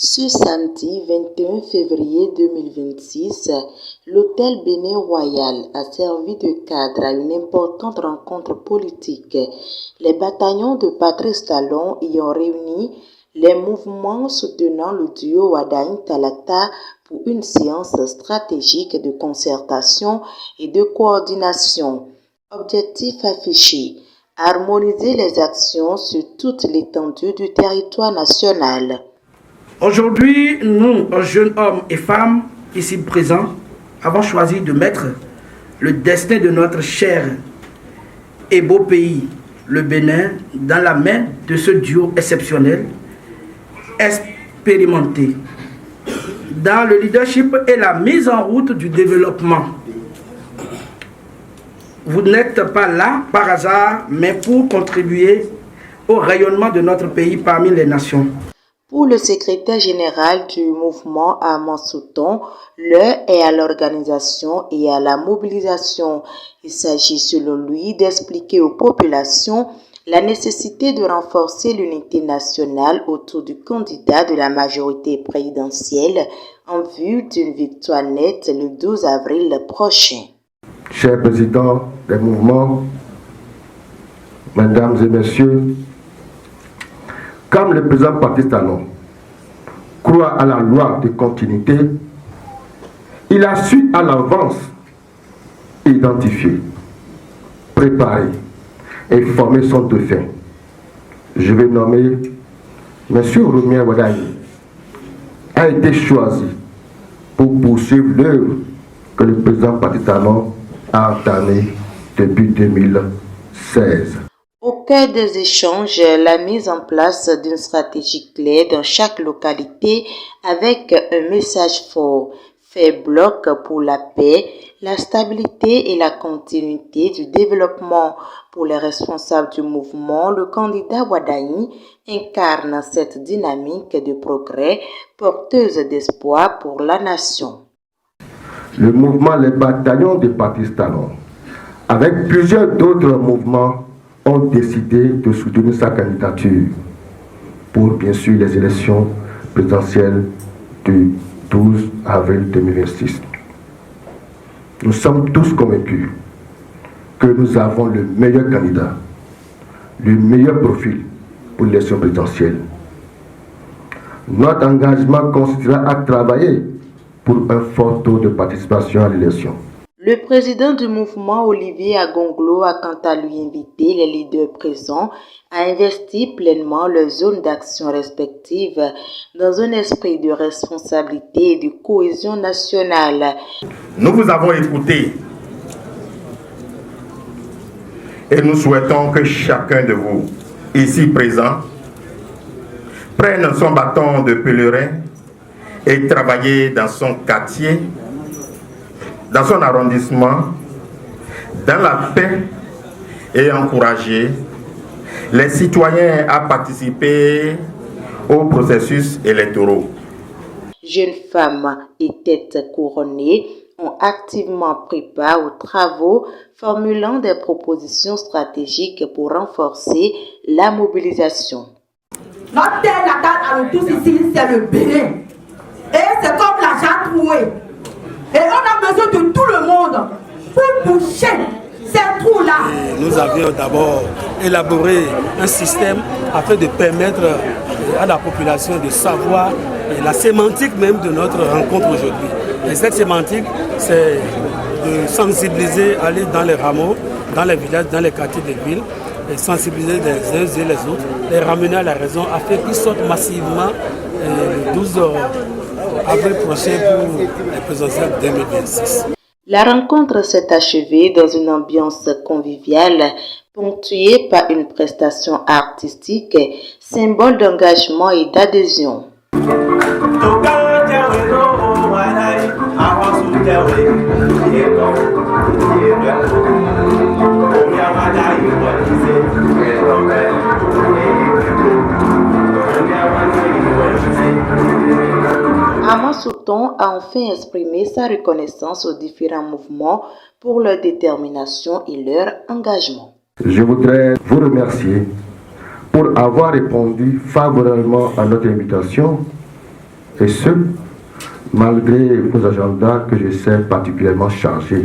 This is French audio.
Ce samedi 21 février 2026, l'hôtel Bénin Royal a servi de cadre à une importante rencontre politique. Les bataillons de Patrice Talon y ont réuni les mouvements soutenant le duo Wadagne-Talata pour une séance stratégique de concertation et de coordination. Objectif affiché: harmoniser les actions sur toute l'étendue du territoire national. Aujourd'hui, nous, jeunes hommes et femmes ici présents, avons choisi de mettre le destin de notre cher et beau pays, le Bénin, dans la main de ce duo exceptionnel, expérimenté dans le leadership et la mise en route du développement. Vous n'êtes pas là par hasard, mais pour contribuer au rayonnement de notre pays parmi les nations. Pour le secrétaire général du mouvement Armand Souton, l'heure est à l'organisation et à la mobilisation. Il s'agit selon lui d'expliquer aux populations la nécessité de renforcer l'unité nationale autour du candidat de la majorité présidentielle en vue d'une victoire nette le 12 avril prochain. Chers présidents des mouvements, mesdames et messieurs, comme le président Patrice Talon croit à la loi de continuité, il a su à l'avance identifier, préparer et former son dauphin. Je vais nommer M. Romier Wadagne, a été choisi pour poursuivre l'œuvre que le président Patrice Talon a entamée depuis 2016. Au cœur des échanges, la mise en place d'une stratégie claire dans chaque localité avec un message fort, fait bloc pour la paix, la stabilité et la continuité du développement. Pour les responsables du mouvement, le candidat Wadagne incarne cette dynamique de progrès porteuse d'espoir pour la nation. Le mouvement Les Bataillons de Patrice Talon, avec plusieurs d'autres mouvements, ont décidé de soutenir sa candidature pour, bien sûr, les élections présidentielles du 12 avril 2026. Nous sommes tous convaincus que nous avons le meilleur candidat, le meilleur profil pour l'élection présidentielle. Notre engagement consistera à travailler pour un fort taux de participation à l'élection. Le président du mouvement, Olivier Agonglo, a quant à lui invité les leaders présents à investir pleinement leurs zones d'action respectives dans un esprit de responsabilité et de cohésion nationale. Nous vous avons écouté et nous souhaitons que chacun de vous, ici présent, prenne son bâton de pèlerin et travaille dans son quartier, dans son arrondissement, dans la paix, et encourager les citoyens à participer au processus électoral. Jeunes femmes et têtes couronnées ont activement pris part aux travaux, formulant des propositions stratégiques pour renforcer la mobilisation. Notre terre natale à nous tous ici, c'est le Bénin. Et c'est comme l'argent troué. Et on a besoin de tout le monde pour boucher ces trous-là. Nous avions d'abord élaboré un système afin de permettre à la population de savoir la sémantique même de notre rencontre aujourd'hui. Et cette sémantique, c'est de sensibiliser, aller dans les hameaux, dans les villages, dans les quartiers des villes, et sensibiliser les uns et les autres, les ramener à la raison afin qu'ils sortent massivement le 12 avril prochain pour les présidentielles 2026. La rencontre s'est achevée dans une ambiance conviviale, ponctuée par une prestation artistique, symbole d'engagement et d'adhésion. Armand Souton a enfin exprimé sa reconnaissance aux différents mouvements pour leur détermination et leur engagement. Je voudrais vous remercier pour avoir répondu favorablement à notre invitation Et ce, malgré vos agendas que je sais particulièrement chargés.